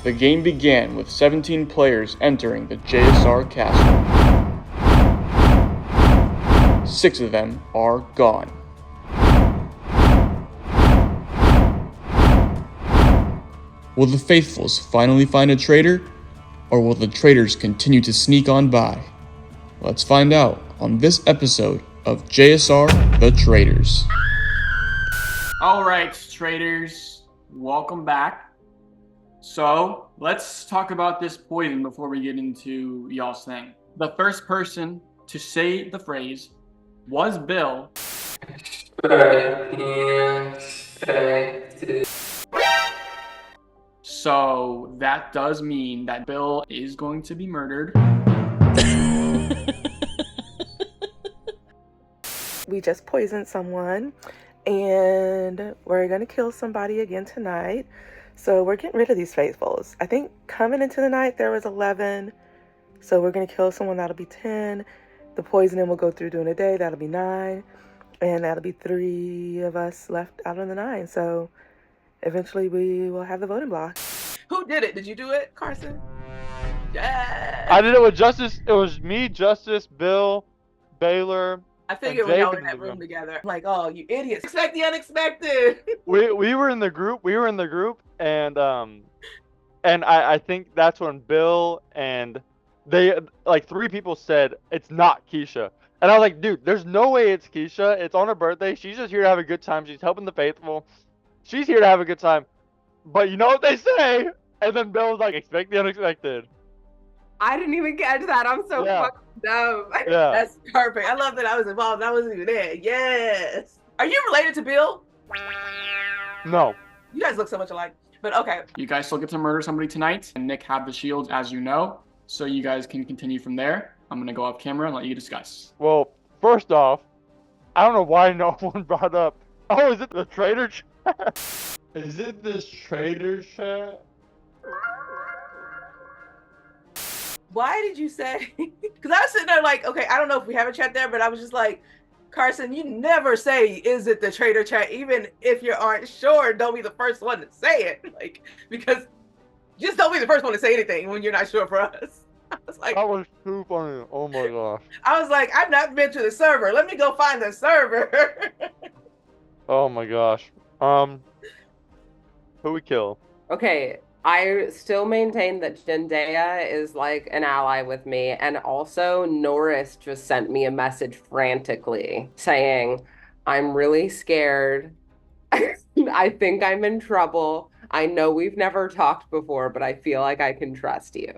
The game began with 17 players entering the JSR castle. 6 of them are gone. Will the faithfuls finally find a traitor, or will the traitors continue to sneak on by? Let's find out on this episode of JSR The Traitors. Alright, traitors, welcome back. So, let's talk about this poison before we get into y'all's thing. The first person to say the phrase was Bill. So that does mean that Bill is going to be murdered. We just poisoned someone and we're gonna kill somebody again tonight. So we're getting rid of these faithfuls. I think coming into the night there was 11. So we're gonna kill someone, that'll be 10. The poisoning will go through during the day, that'll be 9. And that'll be 3 of us left out of the 9. So eventually we will have the voting block. Who did it? Did you do it, Carson? Yeah. I did it with Justice. It was me, Justice, Bill, Baylor. I figured when y'all were in that room together. I'm like, oh, you idiots. Expect the unexpected. we were in the group. And I think that's when Bill and they, like, 3 people said it's not Keisha. And I was like, dude, there's no way it's Keisha. It's on her birthday. She's just here to have a good time. She's helping the faithful. She's here to have a good time. But you know what they say? And then Bill was like, expect the unexpected. I didn't even catch that. I'm so fucking dumb. Yeah. That's perfect. I love that I was involved. I wasn't even there. Yes. Are you related to Bill? No. You guys look so much alike. But okay. You guys still get to murder somebody tonight. And Nick have the shields, as you know. So you guys can continue from there. I'm going to go off camera and let you discuss. Well, first off, I don't know why no one brought up. Oh, is it the traitor chat? Is it this traitor chat? Why did you say? Because I was sitting there like, okay, I don't know if we have a chat there, but I was just like, Carson, you never say, is it the traitor chat? Even if you aren't sure, don't be the first one to say it. Like, because just don't be the first one to say anything when you're not sure for us. I was like, That was too funny. Oh my gosh. I was like, I've not been to the server. Let me go find the server. Oh my gosh. Who we kill? Okay, I still maintain that Zendaya is like an ally with me, and also Norris just sent me a message frantically saying, I'm really scared. I think I'm in trouble. I know we've never talked before, but I feel like I can trust you.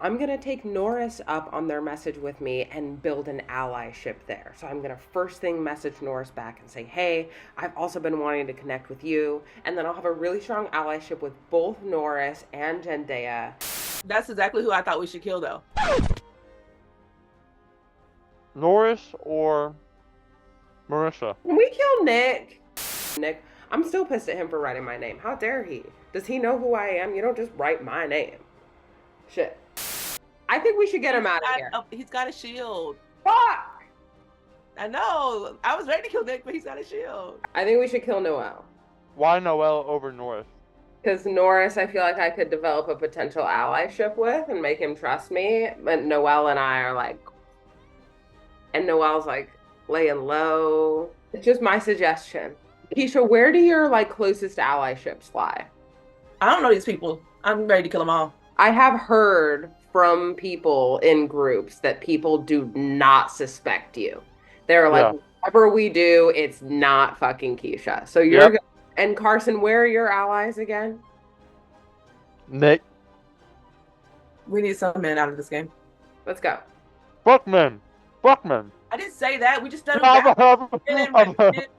I'm gonna take Norris up on their message with me and build an allyship there. So I'm gonna first thing message Norris back and say, hey, I've also been wanting to connect with you. And then I'll have a really strong allyship with both Norris and Zendaya. That's exactly who I thought we should kill, though. Norris or Marissa? Can we kill Nick? Nick, I'm still pissed at him for writing my name. How dare he? Does he know who I am? You don't just write my name. Shit. I think we should get him out of here. He's got a shield. Fuck! I know. I was ready to kill Nick, but he's got a shield. I think we should kill Noel. Why Noel over Norris? Because Norris, I feel like I could develop a potential allyship with and make him trust me. But Noel and I are like... And Noel's like laying low. It's just my suggestion. Keisha, where do your like closest allyships lie? I don't know these people. I'm ready to kill them all. I have heard from people in groups that people do not suspect you. They're like, whatever we do, it's not fucking Keisha. So you're and Carson, where are your allies again? Nick. We need some men out of this game. Let's go. Buckman. I didn't say that. We just done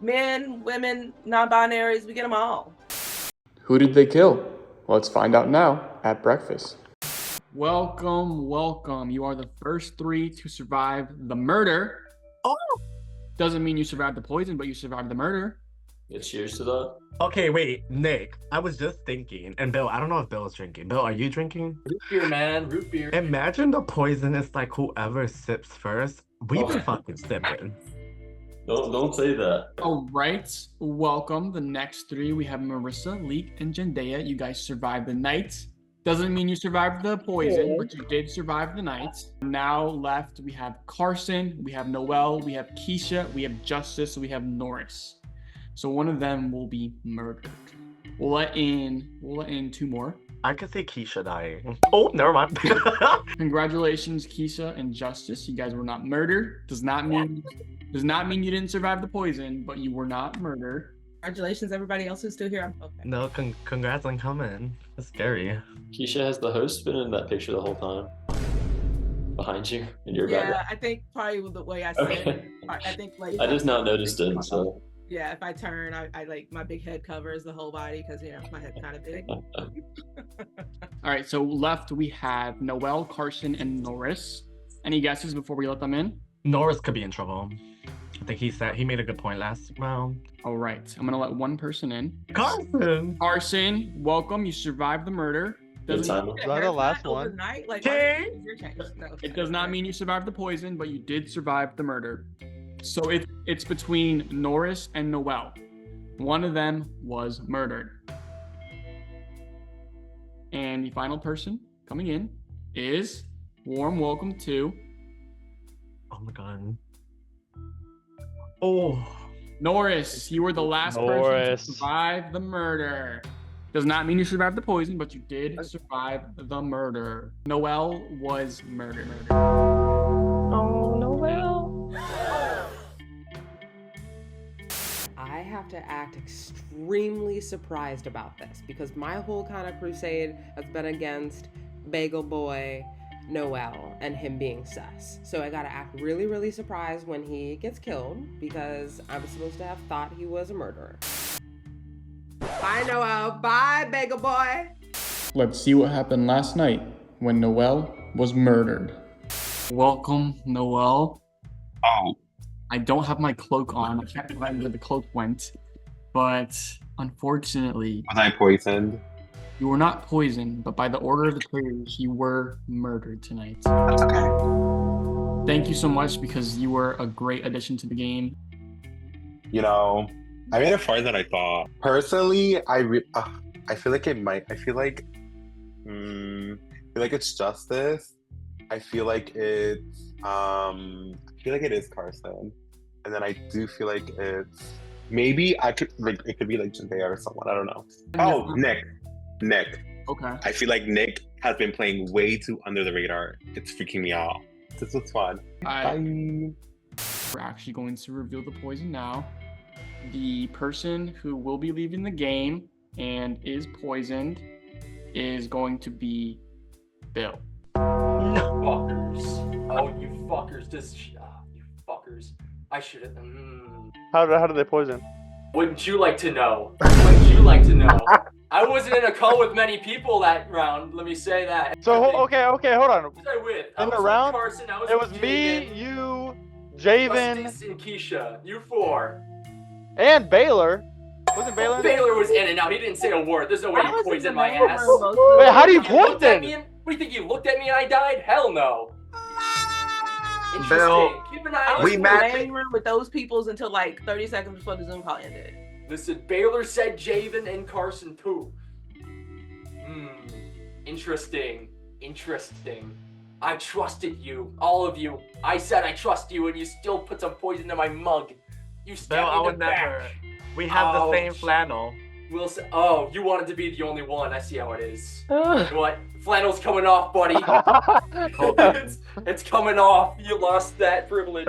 men, women, non-binaries. We get them all. Who did they kill? Let's find out now at breakfast. Welcome. You are the first 3 to survive the murder. Oh! Doesn't mean you survived the poison, but you survived the murder. Yeah, cheers to that. Okay, wait, Nick, I was just thinking, and Bill, I don't know if Bill is drinking. Bill, are you drinking? Root beer, man. Root beer. Imagine the poison is like whoever sips first. We've been fucking sipping. Don't say that. All right, welcome. The next 3, we have Marissa, Leek, and Zendaya. You guys survived the night. Doesn't mean you survived the poison, but you did survive the night. Now left, we have Carson, we have Noelle, we have Keisha, we have Justice, we have Norris. So one of them will be murdered. We'll let in two more. I could see Keisha dying. Oh, never mind. Congratulations, Keisha and Justice. You guys were not murdered. Does not mean you didn't survive the poison, but you were not murdered. Congratulations, everybody else who's still here. Okay. No, congrats on coming. That's scary. Keisha, has the host been in that picture the whole time? Behind you in your Yeah, background? I think probably with the way I said Okay. it. I think like I just not noticed it, so. yeah, if I turn, I like my big head covers the whole body because my head's kind of big. All right, so left we have Noelle, Carson, and Norris. Any guesses before we let them in? Norris could be in trouble. I think he made a good point last round. All right, I'm gonna let one person in. Carson! Carson, welcome. You survived the murder. Good time. Was that the last one? Overnight, like, Okay. no. It does not mean you survived the poison, but you did survive the murder. So it's between Norris and Noelle. One of them was murdered. And the final person coming in is warm welcome to Oh my god. Oh. Norris. You were the last person Norris. to survive the murder. Does not mean you survived the poison, but you did survive the murder. Noelle was murdered. Oh, Noelle. I have to act extremely surprised about this because my whole kind of crusade has been against Bagel Boy, Noelle, and him being sus. So I gotta act really, really surprised when he gets killed because I'm supposed to have thought he was a murderer. Bye, Noelle. Bye, Bagel Boy. Let's see what happened last night when Noelle was murdered. Welcome, Noelle. Oh, I don't have my cloak on. I can't remember where the cloak went. But unfortunately, was I poisoned? you were not poisoned, but by the order of the traitors, you were murdered tonight. That's okay. Thank you so much because you were a great addition to the game. You know, I made it farther than I thought. Personally, I feel like it might. I feel like it's Justice. I feel like it's it is Carson, and then I do feel like it's maybe it could be like Jandea or someone. I don't know. Oh, Nick. Okay. I feel like Nick has been playing way too under the radar. It's freaking me out. This was fun. Bye. We're actually going to reveal the poison now. The person who will be leaving the game and is poisoned is going to be Bill. Fuckers. Oh, you fuckers. You fuckers. I should have. How did they poison? Wouldn't you like to know? Wouldn't you like to know? I wasn't in a call with many people that round, let me say that. So, okay, hold on. Who was I with? In the with round, Carson, I was it was with me, Jaden, you, Javen, Justice, and Keisha. You four. and Baylor. Wasn't Baylor in there? Baylor was in and out. He didn't say a word. There's no way I he was in poisoned the my middle ass. room most of Wait, how do you You looked at poison? me and, what do you think? You looked at me and I died? Hell no. Interesting. Bill, Keep an eye I on was we in match- the main room with those peoples until like 30 seconds before the Zoom call ended. Listen, Baylor said Javen and Carson too. Interesting. I trusted you, all of you. I said I trust you, and you still put some poison in my mug. You Bill, stabbed I me in would the back. never. We have the same Ouch. flannel. Wilson, oh, you wanted to be the only one. I see how it is. You know what? Flannel's coming off, buddy. it's coming off. You lost that privilege.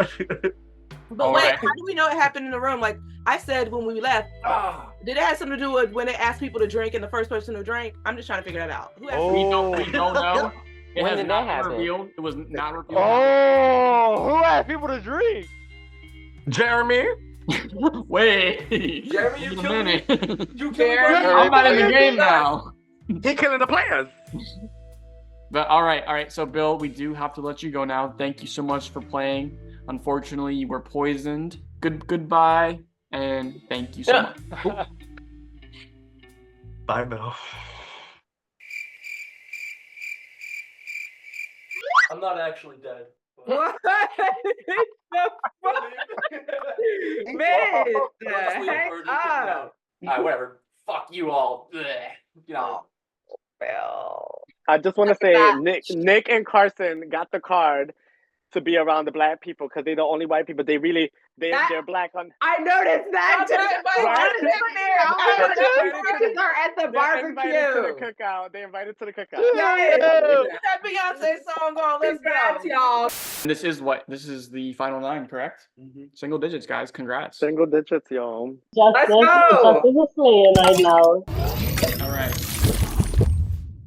But All wait, right. how do we know it happened in the room? Like I said when we left, Ah, did it have something to do with when they asked people to drink and the first person who drank? I'm just trying to figure that out. Who asked Oh. We don't know. It When has did not that been happen? revealed. It was not revealed. Oh, who asked people to drink? Jeremy? Wait. Jeremy, you Wait a killed me. minute. You killed Jeremy, me. I'm not in the game now. He killing the players. But all right. So Bill, we do have to let you go now. Thank you so much for playing. Unfortunately, you were poisoned. Goodbye, and thank you so much. Bye, Bill. I'm not actually dead. What? Man, Honestly, I've heard you kicked me out. Alright, whatever. Fuck you all. Bleh. You know. Bill. I just want to Look at say that. Nick and Carson got the card to be around the black people because they're the only white people. They're black on. I noticed that too. Are at the They're invited to the barbecue. cookout. They're invited to the cookout. Yay! Put that Beyonce song on. Let's Congrats, go. y'all. This is the final 9, correct? Single digits, guys. Congrats. Single digits, y'all. Let's go. Justice is playing right now. All right.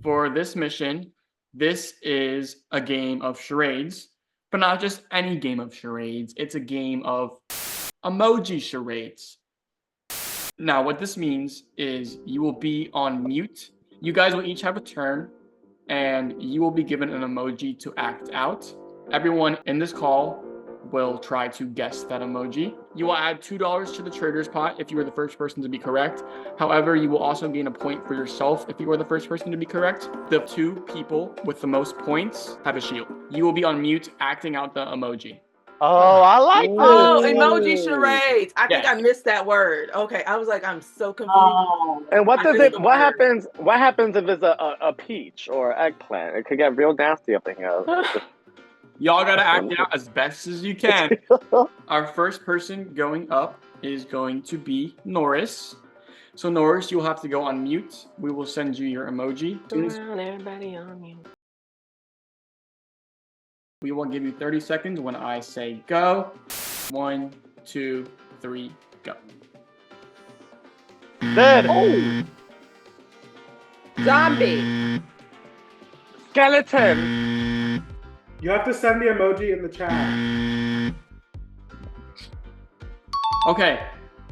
For this mission, this is a game of charades, but not just any game of charades. It's a game of emoji charades. Now, what this means is you will be on mute. You guys will each have a turn, and you will be given an emoji to act out. Everyone in this call will try to guess that emoji. You will add $2 to the Traitors pot if you were the first person to be correct. However, you will also gain a point for yourself if you were the first person to be correct. The 2 people with the most points have a shield. You will be on mute acting out the emoji. Oh, I like this. Oh, emoji charades. I think Yeah. I missed that word. Okay, I was like, I'm so confused. And what I does missed it? the What word. happens? What happens if it's a peach or eggplant? It could get real nasty up in here. Y'all gotta act it out as best as you can. Our first person going up is going to be Norris. So Norris, you'll have to go on mute. We will send you your emoji. Everybody on mute. We will give you 30 seconds when I say go. 1, 2, 3, go. Dead. Oh. Zombie. Skeleton. You have to send the emoji in the chat. Okay.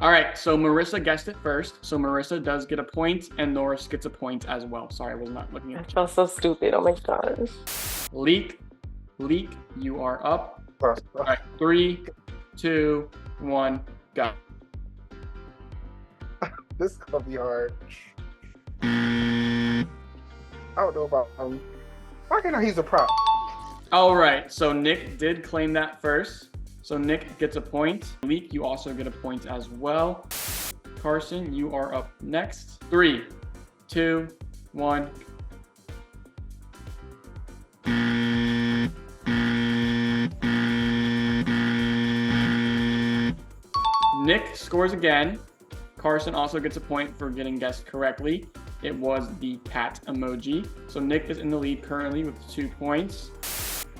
All right. So Marissa guessed it first. So Marissa does get a point, and Norris gets a point as well. Sorry, I was not looking at I the chat. feel so stupid. Oh my gosh. Leak, you are up. All right. 3, 2, 1, go. This is gonna be hard. I don't know about why can't I use a prop? All right, so Nick did claim that first. So Nick gets a point. Leak, you also get a point as well. Carson, you are up next. 3, 2, 1. Nick scores again. Carson also gets a point for getting guessed correctly. It was the cat emoji. So Nick is in the lead currently with 2 points.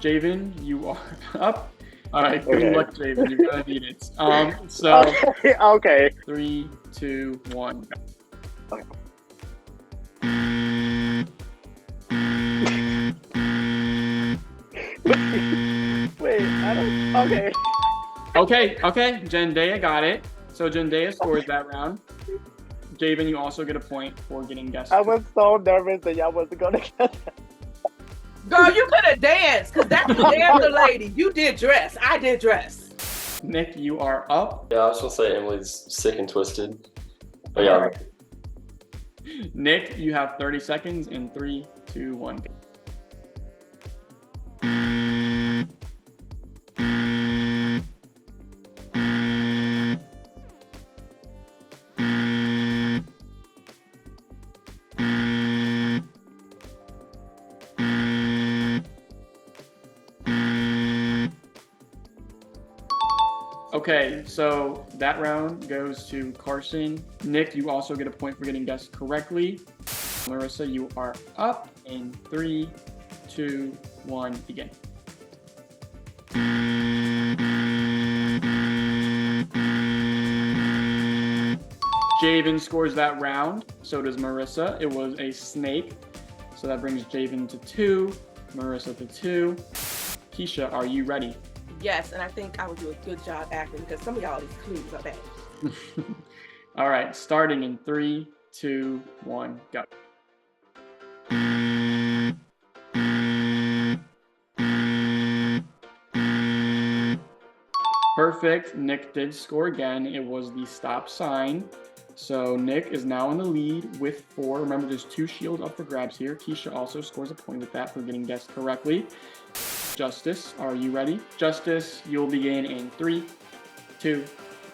Javen, you are up. All right, good luck, Javen. You're gonna need it. Okay. 3, 2, 1. Okay. Wait, I don't. Okay. Okay. Jendaya got it. So Jendaya scores that round. Javen, you also get a point for getting guessed. I was so nervous that y'all wasn't gonna get that. Girl, you could have danced, because that's the dancer lady. You did dress. I did dress. Nick, you are up. Yeah, I was gonna say Emily's sick and twisted. But yeah. Right. Nick, you have 30 seconds in 3, 2, 1. Okay, so that round goes to Carson. Nick, you also get a point for getting guessed correctly. Marissa, you are up in 3, 2, 1, begin. Javen scores that round. So does Marissa. It was a snake. So that brings Javen to 2, Marissa to 2. Keisha, are you ready? Yes, and I think I would do a good job acting because some of y'all these clues are bad. All right, starting in 3, 2, 1, go. Perfect. Nick did score again. It was the stop sign. So Nick is now in the lead with 4. Remember, there's 2 shields up for grabs here. Keisha also scores a point with that for getting guessed correctly. Justice, are you ready? Justice, you'll begin in 3, 2,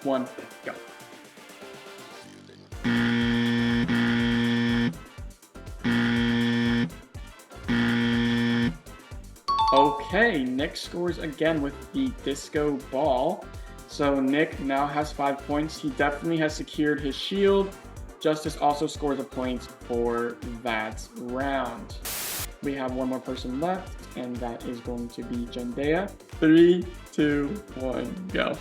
1, go. Okay, Nick scores again with the disco ball. So Nick now has 5 points. He definitely has secured his shield. Justice also scores a point for that round. We have one more person left, and that is going to be Jendea. 3, 2, 1, go.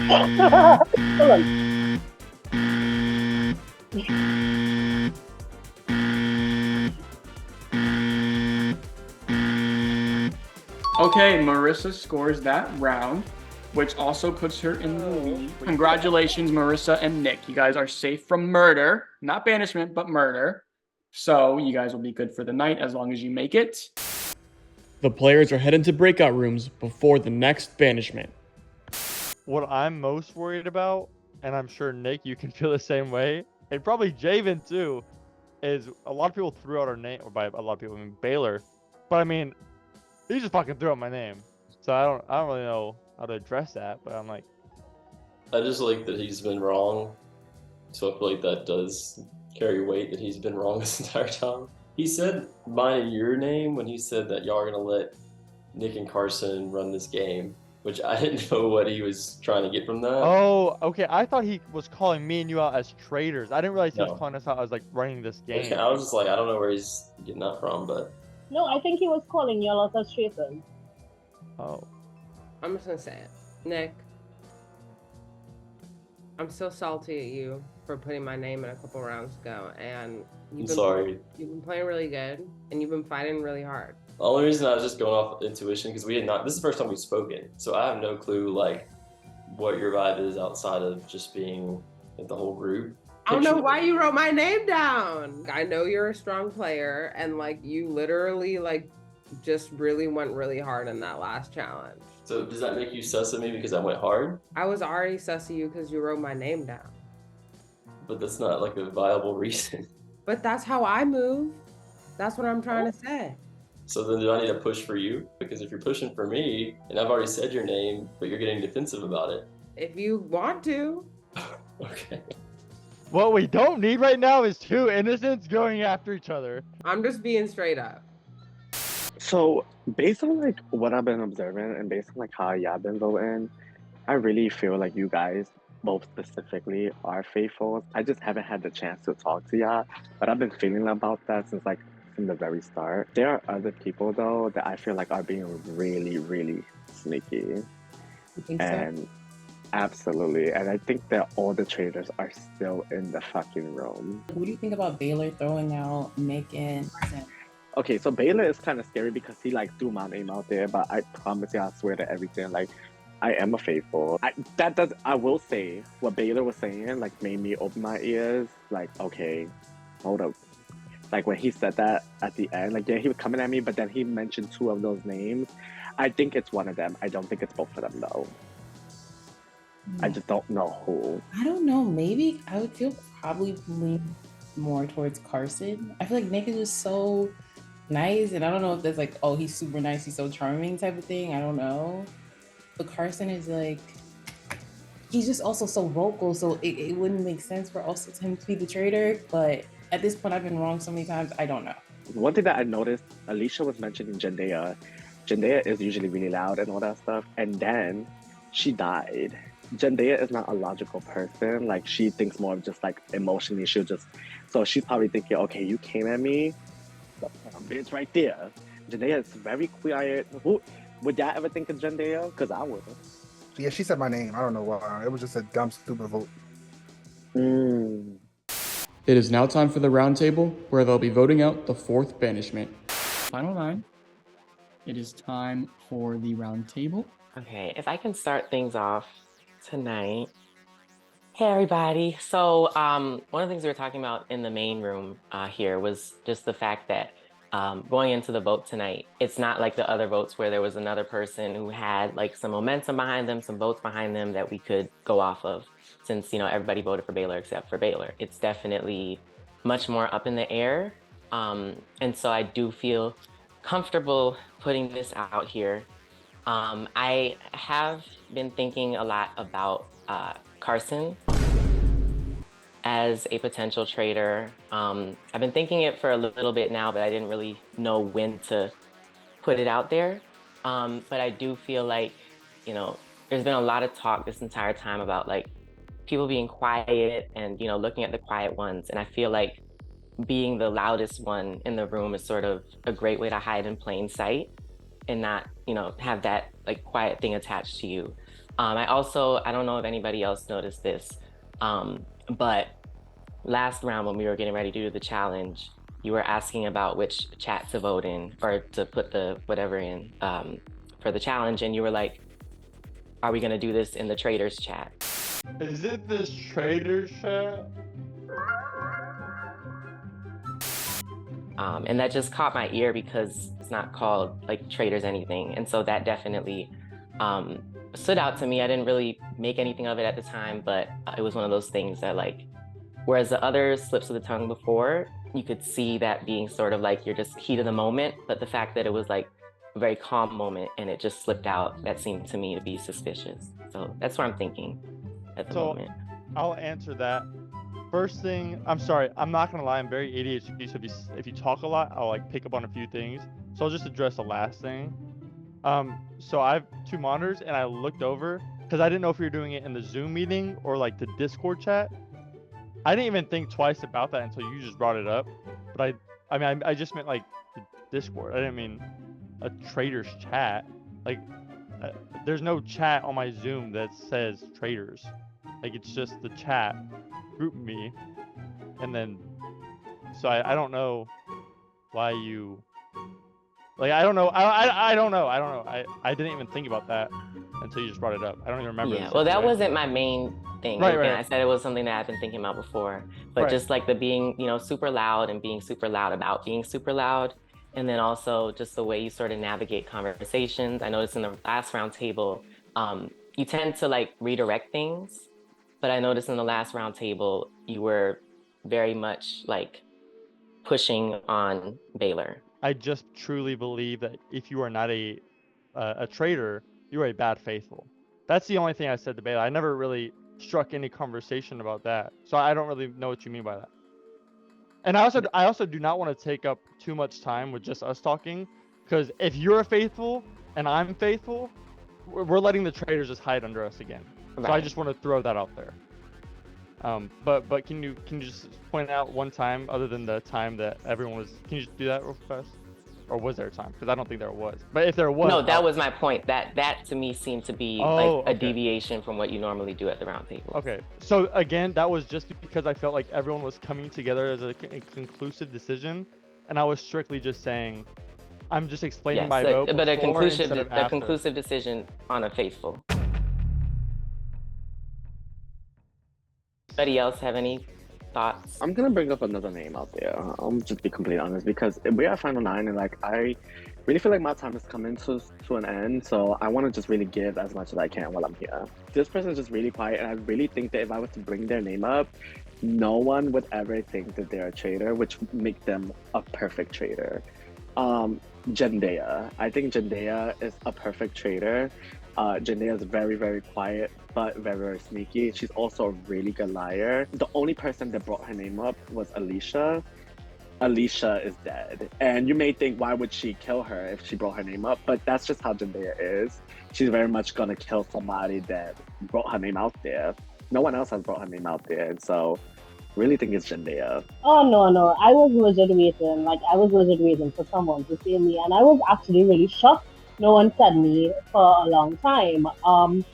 Hold on. Okay, Marissa scores that round, which also puts her in the lead. Congratulations, Marissa and Nick. You guys are safe from murder. Not banishment, but murder. So you guys will be good for the night as long as you make it. The players are headed to breakout rooms before the next banishment. What I'm most worried about, and I'm sure Nick, you can feel the same way, and probably Javen too, is a lot of people threw out our name, or by a lot of people I mean Baylor, but I mean, he just fucking threw out my name, so I don't really know how to address that. But I'm like, I just like that he's been wrong, so I feel like that does carry weight that he's been wrong this entire time. He said mine and your name when he said that y'all are gonna let Nick and Carson run this game, which I didn't know what he was trying to get from that. oh, okay, I thought he was calling me and you out as traitors. I didn't realize he was No. calling us out as like running this game. Okay, I was just like, I don't know where he's getting that from, but No, I think he was calling you all as traitors. Oh. I'm just gonna say it. Nick, I'm so salty at you for putting my name in a couple rounds ago, and I'm sorry. You've been playing really good, and you've been fighting really hard. The only reason I was just going off intuition because we had not. This is the first time we've spoken, so I have no clue like what your vibe is outside of just being with the whole group. I don't know why you wrote my name down. I know you're a strong player, and like you literally like just really went really hard in that last challenge. So does that make you sus at me because I went hard? I was already sus of you because you wrote my name down. But that's not like a viable reason. But that's how I move. That's what I'm trying to say. So then do I need to push for you? Because if you're pushing for me, and I've already said your name, but you're getting defensive about it. If you want to. Okay. What we don't need right now is two innocents going after each other. I'm just being straight up. So based on like what I've been observing and based on like how y'all been voting, I really feel like you guys both specifically are faithful. I just haven't had the chance to talk to y'all, but I've been feeling about that since like from the very start. There are other people though that I feel like are being really, really sneaky. You think and so? Absolutely. And I think that all the traitors are still in the fucking room. What do you think about Baylor throwing out Nick and Carson? Okay, so Baylor is kind of scary because he like threw my name out there, but I promise you, I swear to everything, like I am a faithful. I will say what Baylor was saying like made me open my ears. Like, okay, hold up. Like when he said that at the end, like yeah, he was coming at me, but then he mentioned two of those names. I think it's one of them. I don't think it's both of them though. I just don't know who. I don't know. Maybe I would feel probably lean more towards Carson. I feel like Nick is just so nice, and I don't know if that's like, oh, he's super nice, he's so charming type of thing. I don't know. But Carson is like, he's just also so vocal, so it wouldn't make sense for also him to be the traitor. But at this point, I've been wrong so many times, I don't know. One thing that I noticed, Alicia was mentioning Jendea. Jendea is usually really loud and all that stuff, and then she died. Jendea is not a logical person. Like she thinks more of just like emotionally. So she's probably thinking, okay, you came at me, it's right there. Jendea is very quiet. Would y'all ever think of Jendea? Because I would. Yeah, she said my name. I don't know why. It was just a dumb, stupid vote. It is now time for the roundtable, where they'll be voting out the fourth banishment. Final 9. It is time for the roundtable. Okay, if I can start things off tonight. Hey everybody. So one of the things we were talking about in the main room here was just the fact that going into the vote tonight, it's not like the other votes where there was another person who had like some momentum behind them, some votes behind them that we could go off of, since, you know, everybody voted for Baylor except for Baylor. It's definitely much more up in the air. And so I do feel comfortable putting this out here. I have been thinking a lot about Carson as a potential traitor. I've been thinking it for a little bit now, but I didn't really know when to put it out there. But I do feel like, you know, there's been a lot of talk this entire time about like people being quiet and, you know, looking at the quiet ones. And I feel like being the loudest one in the room is sort of a great way to hide in plain sight and not, you know, have that like quiet thing attached to you. I don't know if anybody else noticed this, but last round when we were getting ready to do the challenge, you were asking about which chat to vote in or to put the whatever in for the challenge. And you were like, are we gonna do this in the Traitors chat? Is it this Traitors chat? And that just caught my ear because it's not called like Traitors anything. And so that definitely stood out to me. I didn't really make anything of it at the time, but it was one of those things that like, whereas the other slips of the tongue before, you could see that being sort of like you're just heat of the moment. But the fact that it was like a very calm moment and it just slipped out, that seemed to me to be suspicious. So that's what I'm thinking at the moment. I'll answer that. First thing, I'm sorry, I'm not gonna lie, I'm very ADHD, so if you talk a lot, I'll like pick up on a few things. So I'll just address the last thing. So I have 2 monitors and I looked over because I didn't know if you were doing it in the Zoom meeting or like the Discord chat. I didn't even think twice about that until you just brought it up. But I just meant like the Discord. I didn't mean a Traitors chat. Like, there's no chat on my Zoom that says Traitors. Like, it's just the chat, group me, and then. So I don't know why you. Like, I don't know. I don't know. I didn't even think about that until you just brought it up. I don't even remember. Yeah, well, that wasn't my main thing. Right. I said it was something that I've been thinking about before. But just like the being, you know, super loud and being super loud about being super loud. And then also just the way you sort of navigate conversations. I noticed in the last round table, you tend to like redirect things. But I noticed in the last round table, you were very much like pushing on Baylor. I just truly believe that if you are not a traitor, you are a bad faithful. That's the only thing I said to Baylor. I never really struck any conversation about that, so I don't really know what you mean by that. And I also do not want to take up too much time with just us talking, because if you're a faithful and I'm faithful, we're letting the traitors just hide under us again. Right. So I just want to throw that out there. But can you just point out one time other than the time that everyone was? Can you just do that real fast? Or was there a time? Because I don't think there was. But if there was, no, that was my point. That to me seemed to be a deviation from what you normally do at the round table. Okay, so again, that was just because I felt like everyone was coming together as a conclusive decision, and I was strictly just saying, I'm just explaining my vote. But a conclusive decision on a faithful. Anybody else have any thoughts? I'm gonna bring up another name out there. I'll just be completely honest, because we're at Final 9 and like I really feel like my time is coming to an end, so I want to just really give as much as I can while I'm here. This person is just really quiet, and I really think that if I was to bring their name up, no one would ever think that they're a traitor, which would make them a perfect traitor. Jendea. I think Jendea is a perfect traitor. Jendea is very, very quiet, but very, very sneaky. She's also a really good liar. The only person that brought her name up was Alicia. Alicia is dead. And you may think, why would she kill her if she brought her name up? But that's just how Jendea is. She's very much gonna kill somebody that brought her name out there. No one else has brought her name out there, and so really think it's Jendea. Oh no, I was legit waiting for someone to say me, and I was actually really shocked. No one said me for a long time. And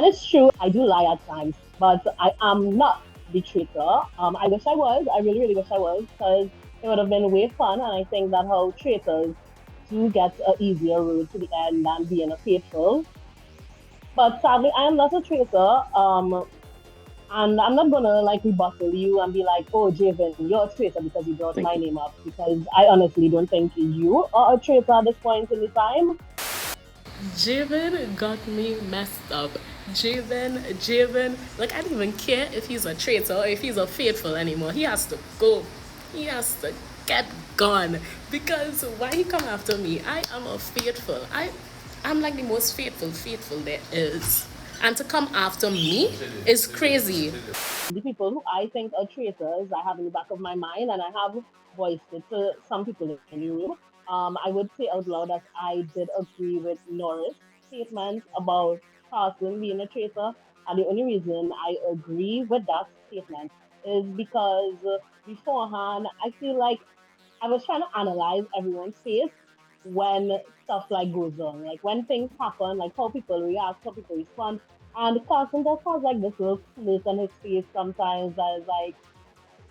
it's true, I do lie at times, but I am not the traitor. I wish I was. I really, really wish I was, because it would have been way fun, and I think that how traitors do get an easier road to the end than being a faithful. But sadly, I am not a traitor. And I'm not gonna like rebuttal you and be like, oh, Javen, you're a traitor because you brought my name up, because I honestly don't think you are a traitor at this point in the time. Javen got me messed up. Javen, like I don't even care if he's a traitor or if he's a faithful anymore. He has to go. He has to get gone. Because why he come after me? I am a faithful. I'm like the most faithful there is. and to come after me is crazy. The people who I think are traitors, I have in the back of my mind, and I have voiced it to some people in the room. I would say out loud that I did agree with Norris' statement about Carson being a traitor. And the only reason I agree with that statement is because beforehand, I feel like I was trying to analyze everyone's face when stuff like goes on, like when things happen, like how people react, how people respond. And Carson just has like this little slit on his face sometimes that is like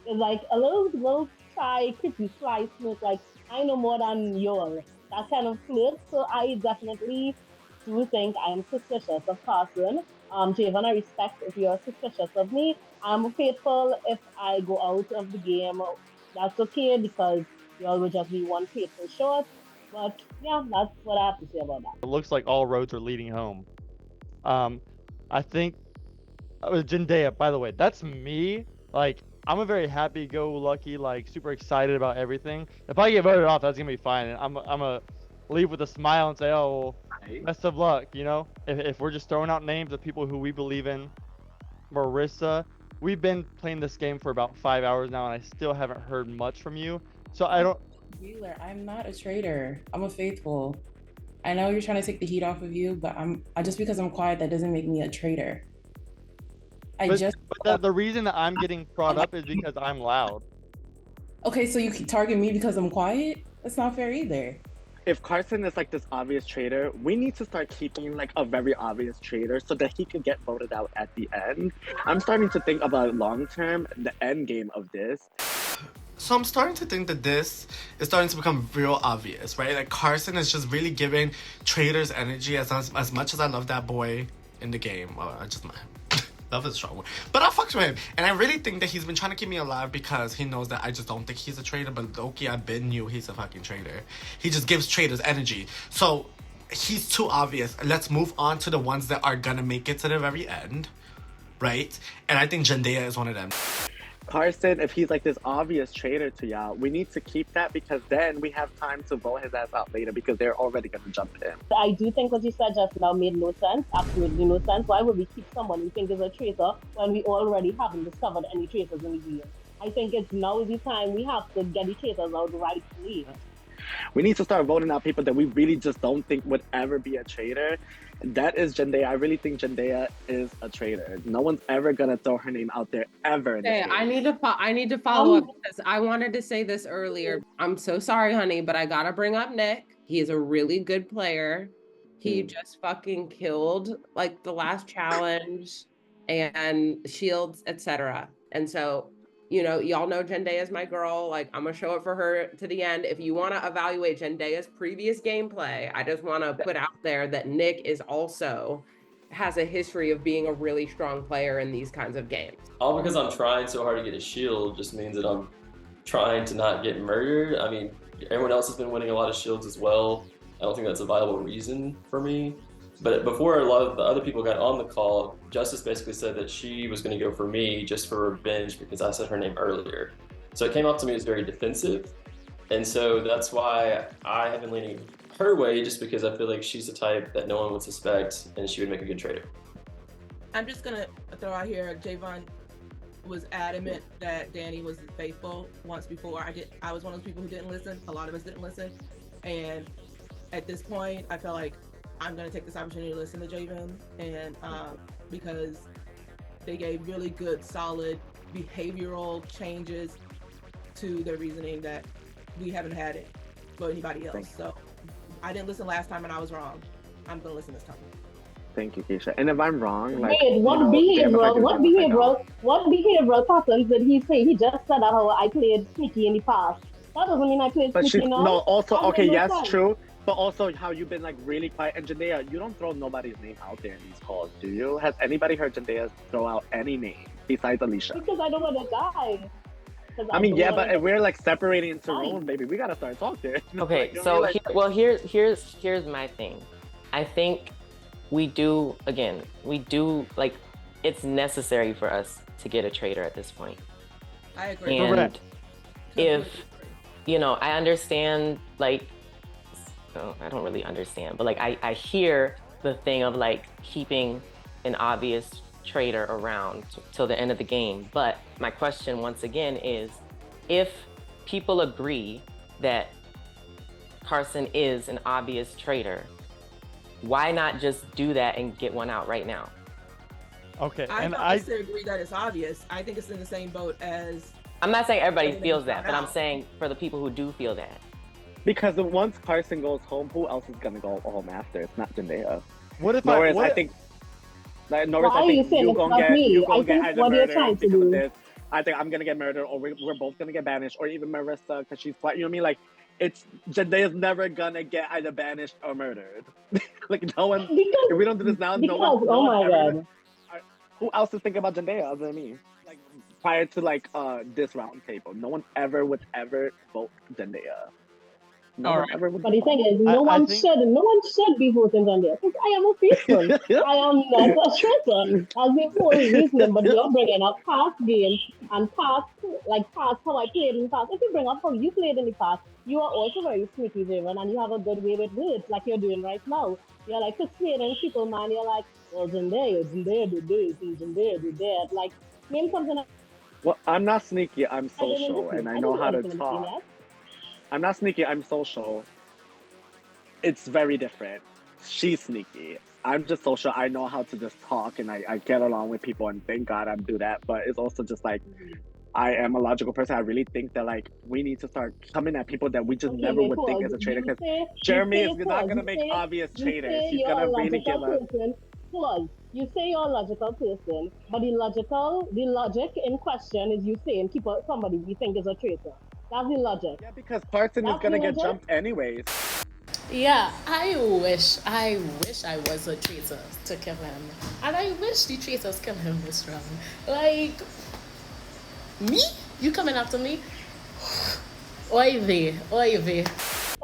it's like a little shy, creepy, sly smirk, like I know more than y'all. That kind of flirt. So I definitely do think I am suspicious of Carson. Javon, I respect if you're suspicious of me. I'm faithful if I go out of the game. That's okay because y'all will just be one faithful short. But yeah, that's what I have to say about that. It looks like all roads are leading home. I think Jendea, by the way, that's me. Like, I'm a very happy-go-lucky, like, super excited about everything. If I get voted off, that's gonna be fine. And I'm gonna leave with a smile and say, oh, well, best of luck, you know? If we're just throwing out names of people who we believe in, Marissa, we've been playing this game for about 5 hours now, and I still haven't heard much from you. So I don't. Wheeler, I'm not a traitor. I'm a faithful. I know you're trying to take the heat off of you, but just because I'm quiet, that doesn't make me a traitor. But the reason that I'm getting brought up is because I'm loud. Okay, so you can target me because I'm quiet? That's not fair either. If Carson is like this obvious traitor, we need to start keeping like a very obvious traitor so that he can get voted out at the end. I'm starting to think about long term, the end game of this. So I'm starting to think that this is starting to become real obvious, right? Like Carson is just really giving traitors energy as much as I love that boy in the game. Well, I just love is a strong word. But I fucked with him. And I really think that he's been trying to keep me alive because he knows that I just don't think he's a traitor. But Loki, I've been knew he's a fucking traitor. He just gives traitors energy. So he's too obvious. Let's move on to the ones that are gonna make it to the very end, right? And I think Jendea is one of them. Carson, if he's like this obvious traitor to y'all, we need to keep that because then we have time to vote his ass out later because they're already going to jump in. I do think what you said just now made no sense, absolutely no sense. Why would we keep someone we think is a traitor when we already haven't discovered any traitors in the game? I think it's now the time we have to get the traitors out rightfully. We need to start voting out people that we really just don't think would ever be a traitor. That is Jendea. I really think Jendea is a traitor. No one's ever gonna throw her name out there ever. Okay, I need to follow up because I wanted to say this earlier. I'm so sorry, honey, but I gotta bring up Nick. He is a really good player. He just fucking killed like the last challenge and shields, etc. And so, you know, y'all know Jendea is my girl. Like, I'm gonna show it for her to the end. If you want to evaluate Jendea's previous gameplay, I just want to put out there that Nick is also has a history of being a really strong player in these kinds of games. All because I'm trying so hard to get a shield just means that I'm trying to not get murdered. I mean, everyone else has been winning a lot of shields as well. I don't think that's a viable reason for me. But before a lot of the other people got on the call, Justice basically said that she was going to go for me just for revenge because I said her name earlier. So it came off to me as very defensive. And so that's why I have been leaning her way, just because I feel like she's the type that no one would suspect and she would make a good traitor. I'm just going to throw out here, Javon was adamant that Danny was faithful once before. I was one of those people who didn't listen. A lot of us didn't listen. And at this point, I feel like I'm going to take this opportunity to listen to Javon, and because they gave really good, solid behavioral changes to their reasoning that we haven't had it for anybody else. So I didn't listen last time and I was wrong. I'm going to listen this time. Thank you, Keisha. And if I'm wrong, like, wait, what behavioral patterns did he say? He just said how I played sneaky in the past. That doesn't mean I played sneaky now. No, also, okay, yes, true. But also how you've been like really quiet. And Jendea, you don't throw nobody's name out there in these calls, do you? Has anybody heard Jendea throw out any name besides Alicia? Because I don't want to die. I mean, yeah, but if we're like separating into roles, baby, we gotta start talking. Okay, like, so like, here's my thing. I think we do like it's necessary for us to get a traitor at this point. I agree. And if you know, I understand like. I don't really understand, but like I hear the thing of like keeping an obvious traitor around till the end of the game. But my question once again is, if people agree that Carson is an obvious traitor, why not just do that and get one out right now? I don't necessarily agree that it's obvious. I think it's in the same boat as. I'm not saying everybody feels that, but I'm saying for the people who do feel that. Because once Carson goes home, who else is gonna go home after? It's not Zendaya. What if Norris, I I think. Like, Norris, Why I are you think saying you it's gonna not get me? you I gonna get think either what you're murdered trying to because of do. this. I think I'm gonna get murdered, or we're both gonna get banished, or even Marissa because she's quiet. You know what I mean? Like, it's Zendaya's never gonna get either banished or murdered. Like no one. If we don't do this now, no one. Oh my ever. God. Who else is thinking about Zendaya other than me? Like prior to this round table, no one ever would ever vote Zendaya. No one ever would. But the thing is, no one should be voting on this. Because I am a faithful. I am not a traitor. As the whole reasoning, but you're bringing up past games and past how I played in the past. If you bring up how you played in the past, you are also very sneaky, Javen, and you have a good way with words, like you're doing right now. You're like persuading people, man. You're like, well, Zendaya did this, and Zendaya did that. Like, name something. Well, I'm not sneaky. I'm I didn't social, listen. and I I know didn't how to listen in between talk. that. I'm not sneaky. I'm social. It's very different. She's sneaky. I'm just social. I know how to just talk, and I get along with people, and thank God I do that. But it's also just like I am a logical person. I really think that like we need to start coming at people that we just never would think as a traitor. Because Jeremy is not gonna make obvious traitors. He's gonna really give us. Pause. You say you're a logical person, but the logic in question is you saying keep somebody we think is a traitor. That's the logic. Yeah, because Carson is gonna get jumped anyways. Yeah, I wish I was a traitor to kill him. And I wish the traitors kill him this round. Like, me? You coming after me? Oy vey.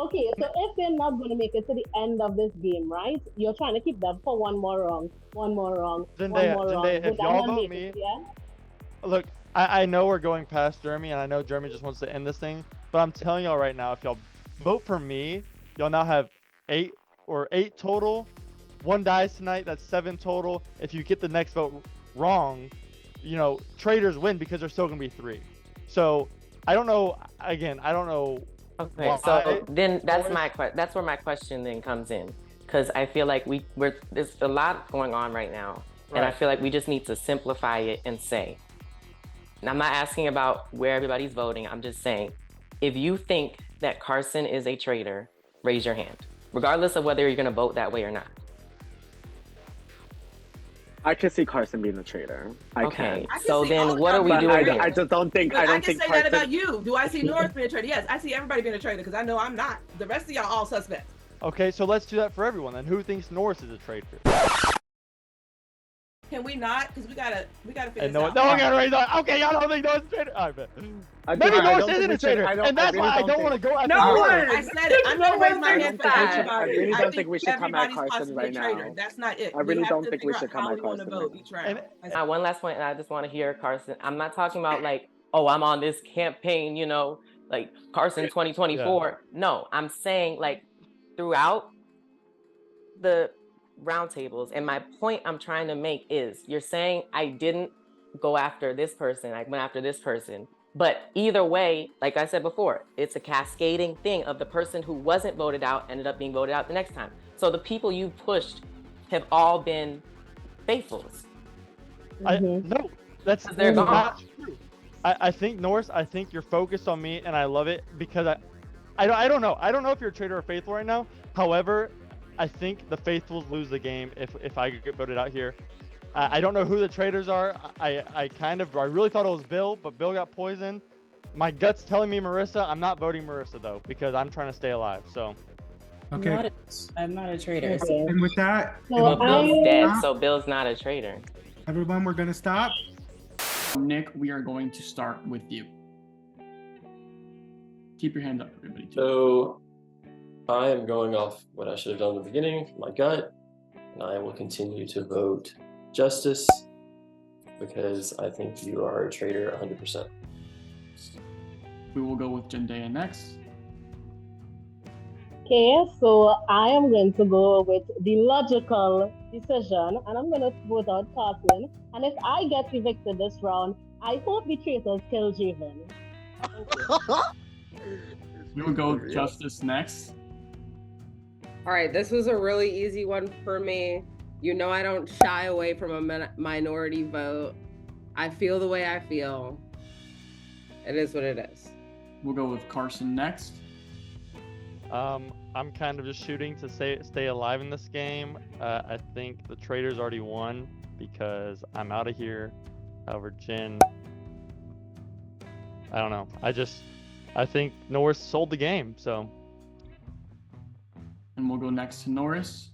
Okay, so if they're not going to make it to the end of this game, right? You're trying to keep them for one more round. Zendaya, if y'all vote me, look, I know we're going past Jeremy, and I know Jeremy just wants to end this thing, but I'm telling y'all right now, if y'all vote for me, y'all now have 8 total. 1 dies tonight, that's 7 total. If you get the next vote wrong, traitors win because there's still going to be 3. So, I don't know, again, I don't know. Okay, so then that's where my question then comes in, because I feel like there's a lot going on right now, and I feel like we just need to simplify it and say, and I'm not asking about where everybody's voting, I'm just saying, if you think that Carson is a traitor, raise your hand, regardless of whether you're going to vote that way or not. I can see Carson being a traitor. I can. So then what are we doing here? I just don't think. I don't think say Carson... that about you. Do I see Norris being a traitor? Yes, I see everybody being a traitor because I know I'm not. The rest of y'all all suspects. Okay, so let's do that for everyone then. Who thinks Norris is a traitor? Can we not? Because we gotta figure this No out. one got to raise that. Okay, y'all don't think Norris is a traitor? I bet. Maybe Norris isn't a traitor, and that's why I don't want to go after Norris. I said it. I'm gonna raise my hand for everybody. I really don't think we should come at Carson right now. That's not it. I really don't think we should come at Carson. One last point, and I just want to hear Carson. I'm not talking about like, oh, I'm on this campaign, like Carson 2024. Yeah. No, I'm saying like throughout the roundtables, and my point I'm trying to make is you're saying I didn't go after this person, I went after this person, but either way, like I said before, it's a cascading thing of the person who wasn't voted out ended up being voted out the next time. So the people you pushed have all been faithfuls. No, that's not true. I think Norris, I think you're focused on me, and I love it because I don't know. I don't know if you're a traitor or faithful right now. However, I think the faithfuls lose the game if I get voted out here. I don't know who the traitors are. I really thought it was Bill, but Bill got poisoned. My gut's telling me Marissa. I'm not voting Marissa though because I'm trying to stay alive. So. Okay. I'm not a traitor. And with that, Bill's dead, so Bill's not a traitor. Everyone, we're gonna stop. Nick, we are going to start with you. Keep your hand up, everybody. So, I am going off what I should have done in the beginning, my gut, and I will continue to vote Justice because I think you are a traitor 100%. We will go with Zendaya next. Okay, so I am going to go with the logical decision, and I'm gonna vote out Carson. And if I get evicted this round, I hope the traitors kill Javen. We will go with Justice next. All right, this was a really easy one for me. You know I don't shy away from a minority vote. I feel the way I feel. It is what it is. We'll go with Carson next. I'm kind of just shooting to stay alive in this game. I think the Traitors already won because I'm out of here. However, Jin, I don't know. I think Norris sold the game, so. And we'll go next to Norris.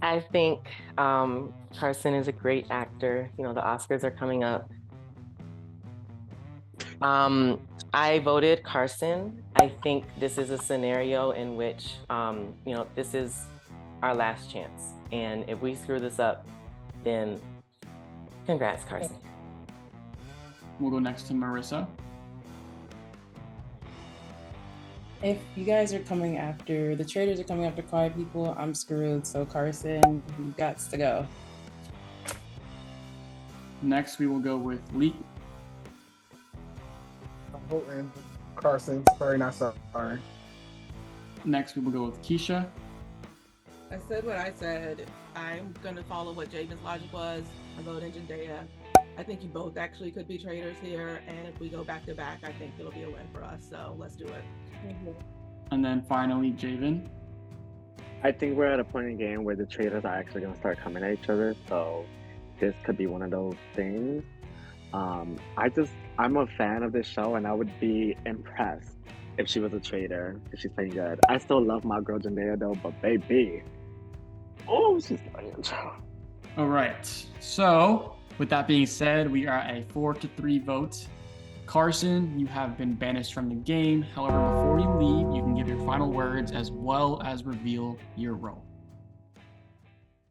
I think Carson is a great actor. You know, the Oscars are coming up. I voted Carson. I think this is a scenario in which, you know, this is our last chance. And if we screw this up, then congrats, Carson. We'll go next to Marissa. If you guys are coming after, the traitors are coming after quiet people, I'm screwed. So Carson, you got to go. Next, we will go with Lee. I'm voting Carson. Sorry, not sorry. Next, we will go with Keisha. I said what I said. I'm gonna follow what Javen's logic was. I vote in Jendea. I think you both actually could be traitors here, and if we go back to back, I think it'll be a win for us. So let's do it. And then finally, Javen. I think we're at a point in the game where the traitors are actually going to start coming at each other, so this could be one of those things. I'm a fan of this show, and I would be impressed if she was a traitor, if she's playing good. I still love my girl Jendea though, but baby, oh, she's playing. All right. So, with that being said, we are at a 4-3 vote. Carson, you have been banished from the game. However, before you leave, you can give your final words as well as reveal your role.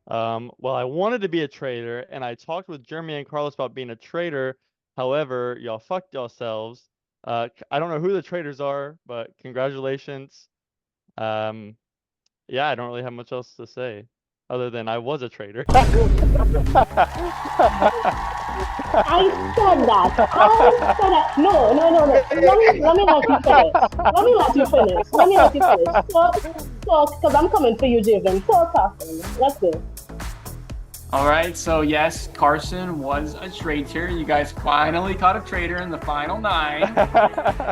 Well, I wanted to be a traitor, and I talked with Jeremy and Carlos about being a traitor. However, y'all fucked yourselves. I don't know who the traitors are, but congratulations. Yeah, I don't really have much else to say other than I was a traitor. I said that. No. Let me let you finish. So, because I'm coming for you, Javen. So, Carson, let's go. All right, so yes, Carson was a traitor. You guys finally caught a traitor in the final 9.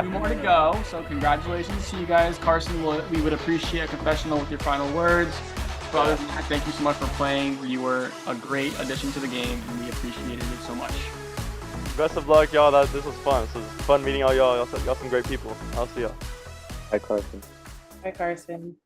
2 more to go, so congratulations to you guys. Carson, we would appreciate a confessional with your final words. But other than that, thank you so much for playing. You were a great addition to the game, and we appreciated it so much. Best of luck, y'all. This was fun. This was fun meeting all y'all. Y'all some great people. I'll see y'all. Hi, Carson. Hi, Carson.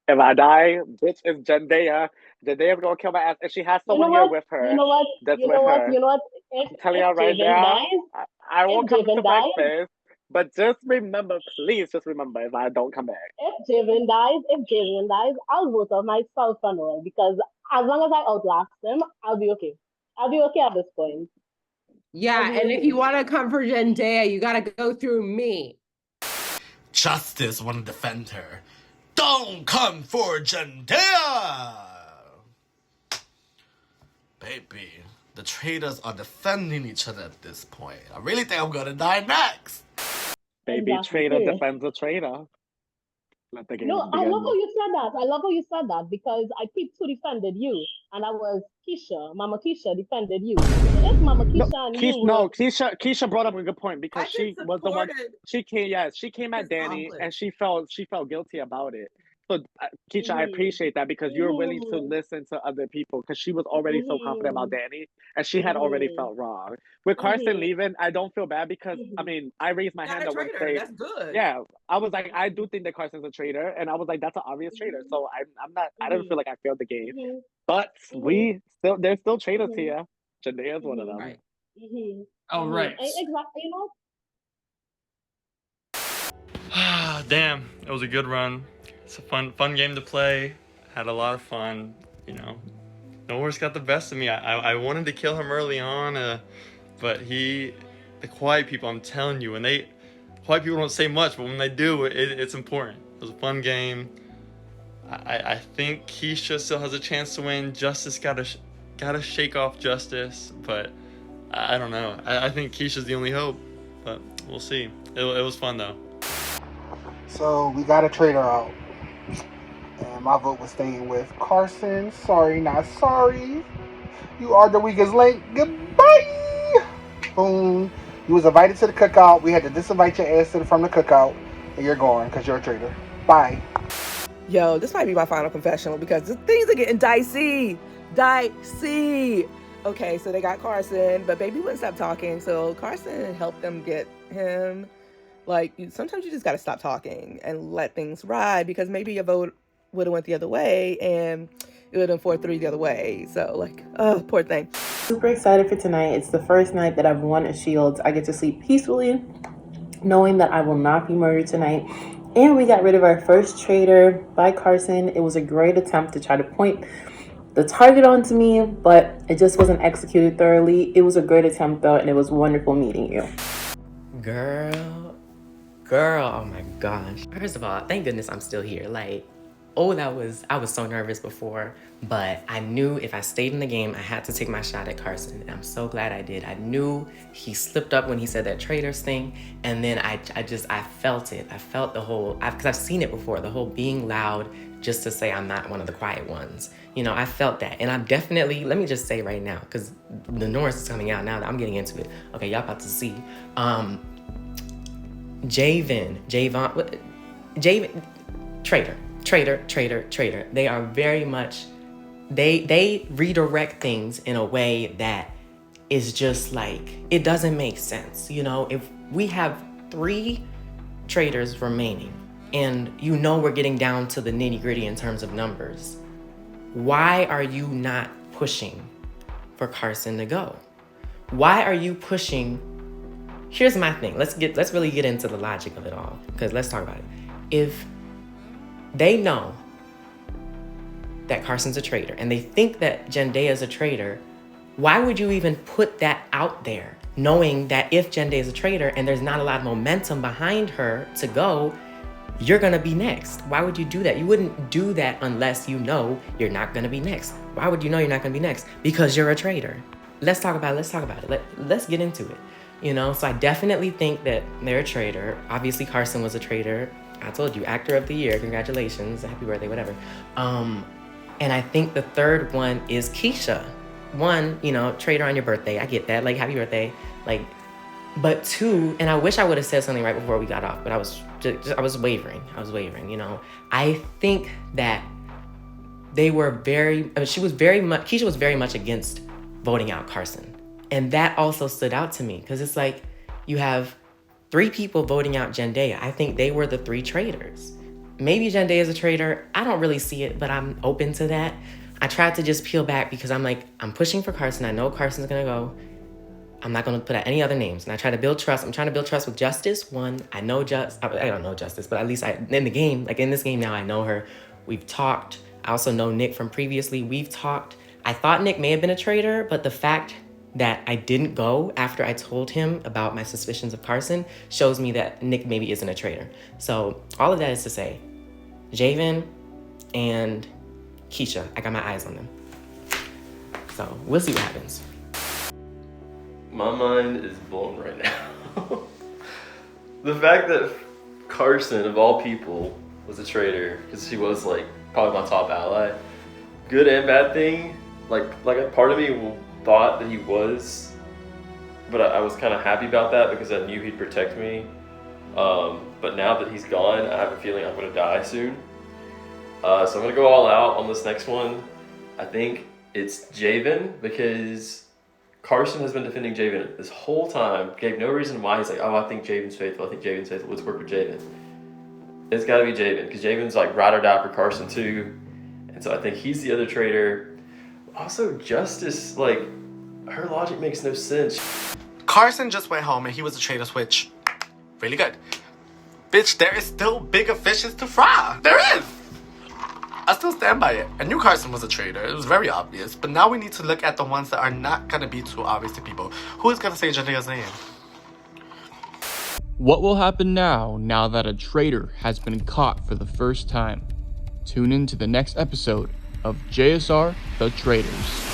If I die, bitch is Jendea. Jendea's gonna kill my ass, and she has someone here with her. You know what? That's You with know what? her. You know what? I'm telling y'all right Javen now, dies, I won't come Javen to my dies, face. But just remember, please, just remember, if I don't come back. if Javen dies, I'll vote on myself and all, because as long as I outlast him, I'll be okay. I'll be okay at this point. Yeah, and if you want to come for Jendea, you got to go through me. Justice want to defend her. Don't come for Jendea! Baby, the traitors are defending each other at this point. I really think I'm gonna die next. Baby, traitor defends a traitor. Let the game No, I begin. love how you said that. I love how you said that, because I picked who defended you, and I was Keisha. Mama Keisha defended you. So if Mama Keisha and you Keisha brought up a good point, because she was the one. She came at Danny, and she felt guilty about it. So Keisha, I appreciate that, because you're willing to listen to other people, because she was already so confident about Danny, and she had already felt wrong. With Carson leaving, I don't feel bad, because I mean, I raised my hand at one stage. That's good. Yeah, I was like, I do think that Carson's a traitor, and I was like, that's an obvious traitor. So I'm not. I don't feel like I failed the game, but there's still traitors here. Jendea's one of them. Right. All right. Exactly. You know. Damn, it was a good run. It's a fun game to play. Had a lot of fun. You know, Norris got the best of me. I wanted to kill him early on, but the quiet people. I'm telling you, quiet people don't say much, but when they do, it's important. It was a fun game. I think Keisha still has a chance to win. Justice gotta shake off Justice, but I don't know. I think Keisha's the only hope, but we'll see. It was fun though. So we got a traitor out. And my vote was staying with Carson. Sorry, not sorry. You are the weakest link. Goodbye. Boom. You was invited to the cookout. We had to disinvite your ass from the cookout. And you're gone because you're a traitor. Bye. Yo, this might be my final confessional because things are getting dicey. Dicey. Okay, so they got Carson, but baby wouldn't stop talking. So Carson helped them get him. Like, sometimes you just got to stop talking and let things ride because maybe your vote would have went the other way and it would have 4-3 the other way. So, like, oh, poor thing. Super excited for tonight. It's the first night that I've won a shield. I get to sleep peacefully, knowing that I will not be murdered tonight. And we got rid of our first traitor by Carson. It was a great attempt to try to point the target onto me, but it just wasn't executed thoroughly. It was a great attempt though, and it was wonderful meeting you. Girl, oh my gosh. First of all, thank goodness I'm still here. Like, oh, I was so nervous before, but I knew if I stayed in the game, I had to take my shot at Carson, and I'm so glad I did. I knew he slipped up when he said that traitors thing, and then I felt it. I felt the whole, because I've seen it before, the whole being loud just to say I'm not one of the quiet ones. You know, I felt that, and I'm definitely, let me just say right now, because the Norris is coming out now that I'm getting into it. Okay, y'all about to see. Javon, traitor. They are very much, they redirect things in a way that is just like, it doesn't make sense. You know, if we have 3 traitors remaining and you know we're getting down to the nitty gritty in terms of numbers, why are you not pushing for Carson to go? Why are you pushing? Here's my thing. Let's really get into the logic of it all, because let's talk about it. If they know that Carson's a traitor and they think that Zendaya is a traitor, why would you even put that out there, knowing that if Zendaya is a traitor and there's not a lot of momentum behind her to go, you're gonna be next? Why would you do that? You wouldn't do that unless you know you're not gonna be next. Why would you know you're not gonna be next? Because you're a traitor. Let's talk about it. Let's get into it. You know, so I definitely think that they're a traitor. Obviously, Carson was a traitor. I told you, actor of the year. Congratulations, happy birthday, whatever. And I think the third one is Keisha. One, you know, traitor on your birthday. I get that, like, happy birthday. Like, but 2, and I wish I would have said something right before we got off, but I was wavering. You know, I think that they were Keisha was very much against voting out Carson. And that also stood out to me because it's like you have 3 people voting out Zendaya. I think they were the 3 traitors. Maybe Zendaya is a traitor. I don't really see it, but I'm open to that. I tried to just peel back because I'm like, I'm pushing for Carson. I know Carson's gonna go. I'm not gonna put out any other names. And I try to build trust. I'm trying to build trust with Justice. One, I don't know Justice, but at least in the game, like in this game now, I know her. We've talked. I also know Nick from previously. We've talked. I thought Nick may have been a traitor, but the fact that I didn't go after I told him about my suspicions of Carson shows me that Nick maybe isn't a traitor. So all of that is to say, Javon and Keisha, I got my eyes on them. So we'll see what happens. My mind is blown right now. The fact that Carson, of all people, was a traitor, because he was like probably my top ally. Good and bad thing, like a part of me thought that he was, but I was kind of happy about that because I knew he'd protect me. But now that he's gone, I have a feeling I'm gonna die soon. So I'm gonna go all out on this next one. I think it's Javon because Carson has been defending Javon this whole time, gave no reason why. He's like, oh, I think Javon's faithful, let's work with Javon. It's gotta be Javon, because Javon's like ride or die for Carson too. And so I think he's the other traitor. Also, Justice, like, her logic makes no sense. Carson just went home and he was a traitor switch. Really good. Bitch, there is still bigger fishes to fry. There is. I still stand by it. I knew Carson was a traitor. It was very obvious. But now we need to look at the ones that are not going to be too obvious to people. Who is going to say Jendaya's name? What will happen now that a traitor has been caught for the first time? tune in to the next episode of JSR The Traitors.